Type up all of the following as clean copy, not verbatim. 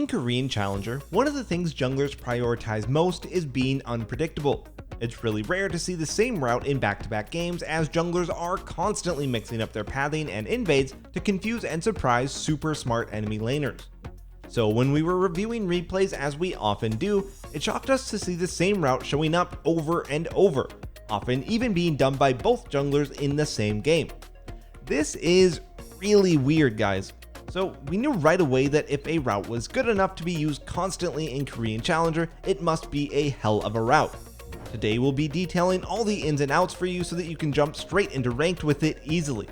In Korean Challenger, one of the things junglers prioritize most is being unpredictable. It's really rare to see the same route in back-to-back games, as junglers are constantly mixing up their pathing and invades to confuse and surprise super smart enemy laners. So when we were reviewing replays, as we often do, it shocked us to see the same route showing up over and over, often even being done by both junglers in the same game. This is really weird, guys. So we knew right away that if a route was good enough to be used constantly in Korean Challenger, it must be a hell of a route. Today we'll be detailing all the ins and outs for you so that you can jump straight into ranked with it easily.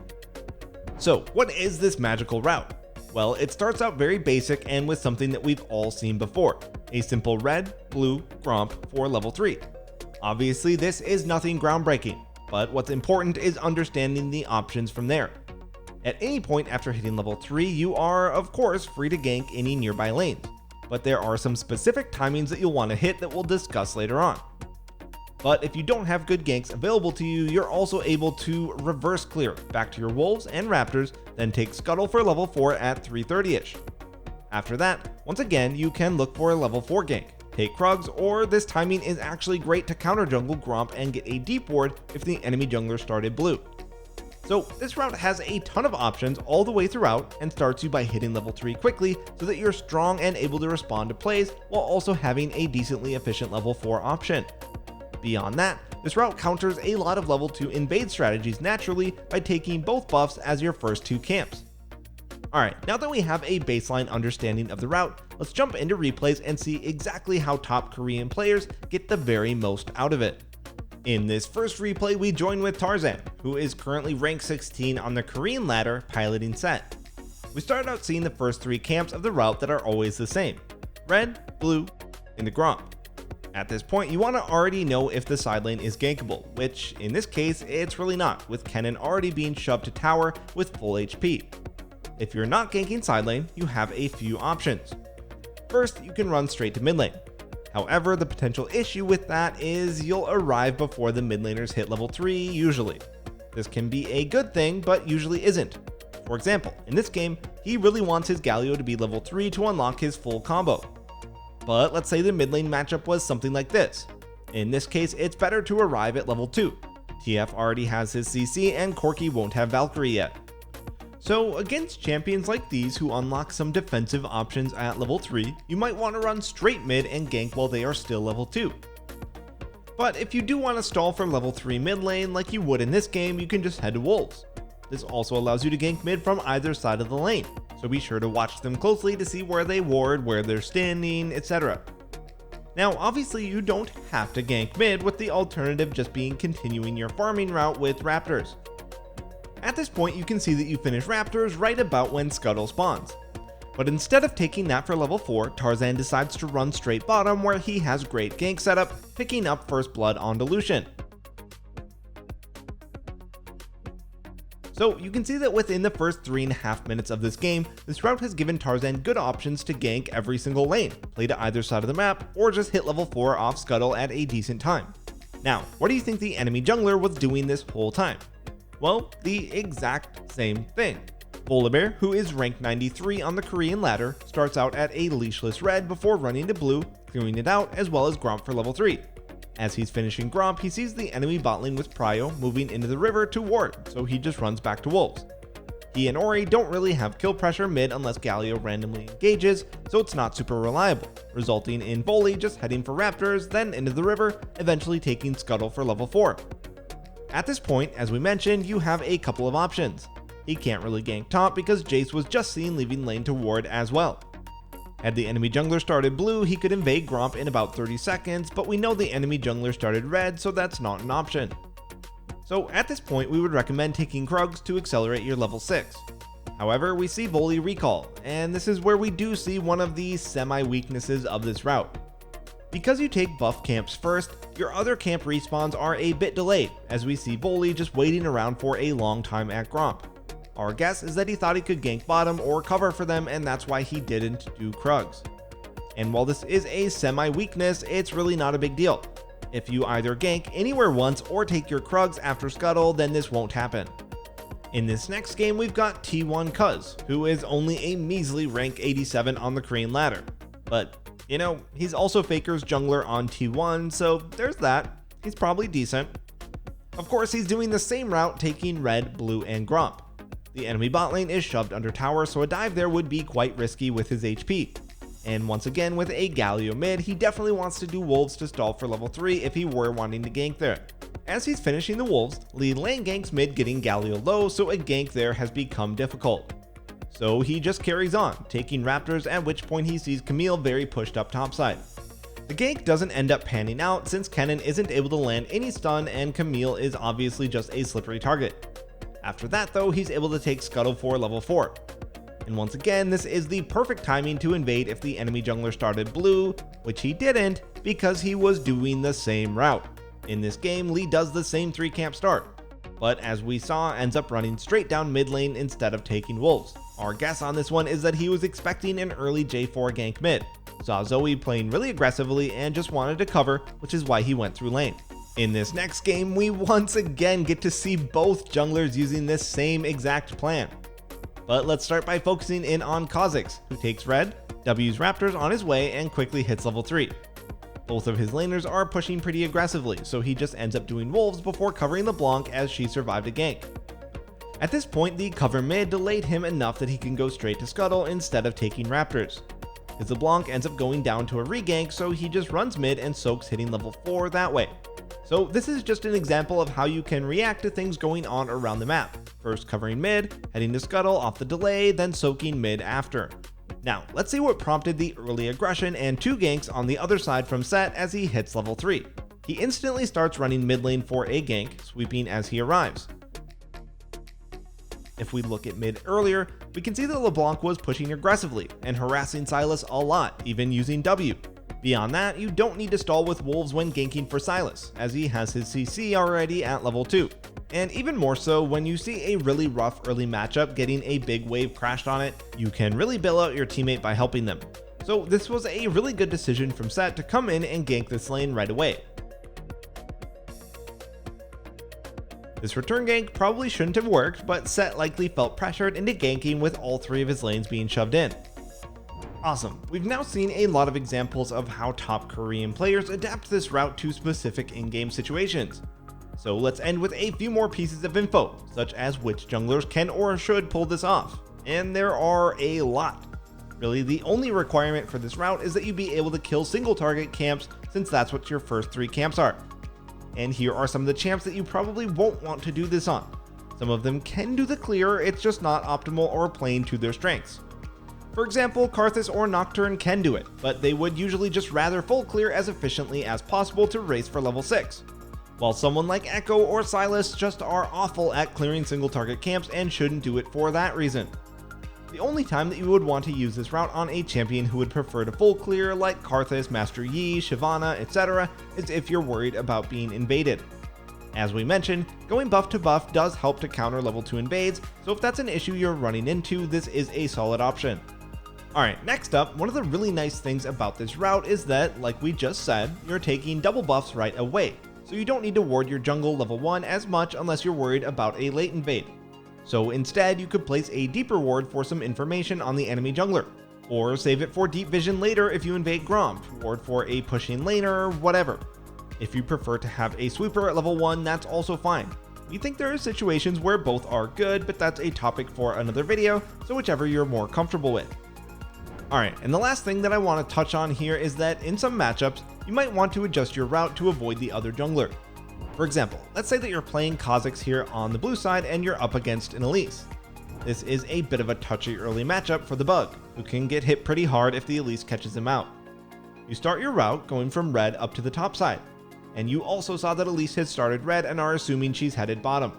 So what is this magical route? Well, it starts out very basic and with something that we've all seen before, a simple red, blue, gromp for level 3. Obviously this is nothing groundbreaking, but what's important is understanding the options from there. At any point after hitting level 3, you are of course free to gank any nearby lanes, but there are some specific timings that you'll want to hit that we'll discuss later on. But if you don't have good ganks available to you, you're also able to reverse clear back to your wolves and raptors, then take scuttle for level 4 at 330ish. After that, once again you can look for a level 4 gank, take Krugs, or this timing is actually great to counter jungle Gromp and get a deep ward if the enemy jungler started blue. So this route has a ton of options all the way throughout and starts you by hitting level 3 quickly so that you're strong and able to respond to plays while also having a decently efficient level 4 option. Beyond that, this route counters a lot of level 2 invade strategies naturally by taking both buffs as your first 2 camps. Alright, now that we have a baseline understanding of the route, let's jump into replays and see exactly how top Korean players get the very most out of it. In this first replay, we join with Tarzan, who is currently rank 16 on the Korean ladder piloting set. We start out seeing the first 3 camps of the route that are always the same: red, blue, and the Gromp. At this point, you want to already know if the side lane is gankable, which in this case it's really not, with Kennen already being shoved to tower with full HP. If you're not ganking side lane, you have a few options. First, you can run straight to mid lane. However, the potential issue with that is you'll arrive before the mid laners hit level 3 usually. This can be a good thing, but usually isn't. For example, in this game, he really wants his Galio to be level 3 to unlock his full combo. But let's say the mid lane matchup was something like this. In this case, it's better to arrive at level 2. TF already has his CC and Corki won't have Valkyrie yet. So against champions like these who unlock some defensive options at level 3, you might want to run straight mid and gank while they are still level 2. But if you do want to stall for level 3 mid lane like you would in this game, you can just head to wolves. This also allows you to gank mid from either side of the lane, so be sure to watch them closely to see where they ward, where they're standing, etc. Now obviously you don't have to gank mid, with the alternative just being continuing your farming route with raptors. At this point you can see that you finish raptors right about when Scuttle spawns. But instead of taking that for level 4, Tarzan decides to run straight bottom where he has great gank setup, picking up first blood onto Lucian. So you can see that within the first 3.5 minutes of this game, this route has given Tarzan good options to gank every single lane, play to either side of the map, or just hit level 4 off Scuttle at a decent time. Now, what do you think the enemy jungler was doing this whole time? Well, the exact same thing. Volibear, who is rank 93 on the Korean ladder, starts out at a leashless red before running to blue, clearing it out, as well as Gromp for level 3. As he's finishing Gromp, he sees the enemy bot lane with Prio moving into the river to ward, so he just runs back to wolves. He and Ori don't really have kill pressure mid unless Galio randomly engages, so it's not super reliable, resulting in Voli just heading for raptors, then into the river, eventually taking Scuttle for level 4. At this point, as we mentioned, you have a couple of options. He can't really gank top because Jace was just seen leaving lane to ward as well. Had the enemy jungler started blue, he could invade Gromp in about 30 seconds, but we know the enemy jungler started red, so that's not an option. So at this point, we would recommend taking Krugs to accelerate your level 6. However, we see Voli recall, and this is where we do see one of the semi-weaknesses of this route. Because you take buff camps first, your other camp respawns are a bit delayed, as we see Voli just waiting around for a long time at Gromp. Our guess is that he thought he could gank bottom or cover for them, and that's why he didn't do Krugs. And while this is a semi-weakness, it's really not a big deal. If you either gank anywhere once or take your Krugs after Scuttle, then this won't happen. In this next game, we've got T1 Cuz, who is only a measly rank 87 on the Korean ladder. But, you know, he's also Faker's jungler on T1, so there's that. He's probably decent. Of course, he's doing the same route, taking red, blue, and Gromp. The enemy bot lane is shoved under tower, so a dive there would be quite risky with his HP. And once again, with a Galio mid, he definitely wants to do wolves to stall for level 3 if he were wanting to gank there. As he's finishing the wolves, Lee lane ganks mid, getting Galio low, so a gank there has become difficult. So he just carries on, taking raptors, at which point he sees Camille very pushed up topside. The gank doesn't end up panning out since Kennen isn't able to land any stun and Camille is obviously just a slippery target. After that though, he's able to take Scuttle for level 4. And once again, this is the perfect timing to invade if the enemy jungler started blue, which he didn't because he was doing the same route. In this game, Lee does the same 3 camp start, but as we saw, ends up running straight down mid lane instead of taking wolves. Our guess on this one is that he was expecting an early J4 gank mid, saw Zoe playing really aggressively and just wanted to cover, which is why he went through lane. In this next game, we once again get to see both junglers using this same exact plan. But let's start by focusing in on Kha'Zix, who takes red, W's Raptors on his way, and quickly hits level 3. Both of his laners are pushing pretty aggressively, so he just ends up doing wolves before covering LeBlanc as she survived a gank. At this point, the cover mid delayed him enough that he can go straight to Scuttle instead of taking Raptors. His LeBlanc ends up going down to a regank, so he just runs mid and soaks, hitting level 4 that way. So this is just an example of how you can react to things going on around the map. First covering mid, heading to Scuttle off the delay, then soaking mid after. Now, let's see what prompted the early aggression and 2 ganks on the other side from Set as he hits level 3. He instantly starts running mid lane for a gank, sweeping as he arrives. If we look at mid earlier, we can see that LeBlanc was pushing aggressively and harassing Sylas a lot, even using W. Beyond that, you don't need to stall with wolves when ganking for Sylas, as he has his CC already at level 2. And even more so, when you see a really rough early matchup getting a big wave crashed on it, you can really bail out your teammate by helping them. So this was a really good decision from Set to come in and gank this lane right away. This return gank probably shouldn't have worked, but Set likely felt pressured into ganking with all 3 of his lanes being shoved in. Awesome, we've now seen a lot of examples of how top Korean players adapt this route to specific in-game situations. So let's end with a few more pieces of info, such as which junglers can or should pull this off. And there are a lot. Really, the only requirement for this route is that you be able to kill single target camps, since that's what your first 3 camps are. And here are some of the champs that you probably won't want to do this on. Some of them can do the clear, it's just not optimal or playing to their strengths. For example, Karthus or Nocturne can do it, but they would usually just rather full clear as efficiently as possible to race for level 6. While someone like Echo or Sylas just are awful at clearing single target camps and shouldn't do it for that reason. The only time that you would want to use this route on a champion who would prefer to full clear like Karthus, Master Yi, Shyvana, etc. is if you're worried about being invaded. As we mentioned, going buff to buff does help to counter level 2 invades, so if that's an issue you're running into, this is a solid option. Alright, next up, one of the really nice things about this route is that, like we just said, you're taking double buffs right away, so you don't need to ward your jungle level 1 as much unless you're worried about a late invade. So instead, you could place a deeper ward for some information on the enemy jungler, or save it for deep vision later if you invade Gromp, ward for a pushing laner, whatever. If you prefer to have a sweeper at level 1, that's also fine. We think there are situations where both are good, but that's a topic for another video, so whichever you're more comfortable with. Alright, and the last thing that I want to touch on here is that in some matchups, you might want to adjust your route to avoid the other jungler. For example, let's say that you're playing Kha'Zix here on the blue side and you're up against an Elise. This is a bit of a touchy early matchup for the Bug, who can get hit pretty hard if the Elise catches him out. You start your route going from red up to the top side, and you also saw that Elise had started red and are assuming she's headed bottom.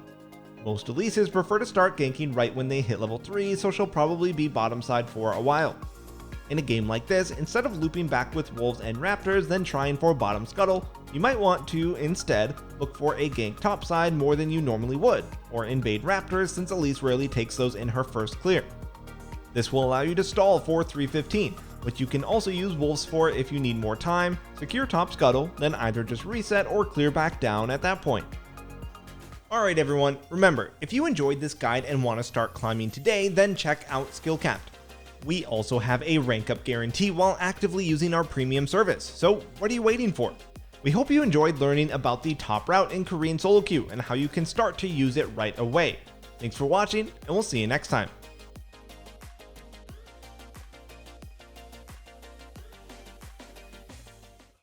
Most Elises prefer to start ganking right when they hit level 3, so she'll probably be bottom side for a while. In a game like this, instead of looping back with wolves and raptors then trying for bottom scuttle, you might want to instead look for a gank topside more than you normally would, or invade raptors since Elise rarely takes those in her first clear. This will allow you to stall for 315, which you can also use wolves for if you need more time, secure top scuttle, then either just reset or clear back down at that point. Alright everyone, remember, if you enjoyed this guide and want to start climbing today, then check out Skill Capped. We also have a rank up guarantee while actively using our premium service, so what are you waiting for? We hope you enjoyed learning about the top route in Korean solo queue and how you can start to use it right away. Thanks for watching, and we'll see you next time.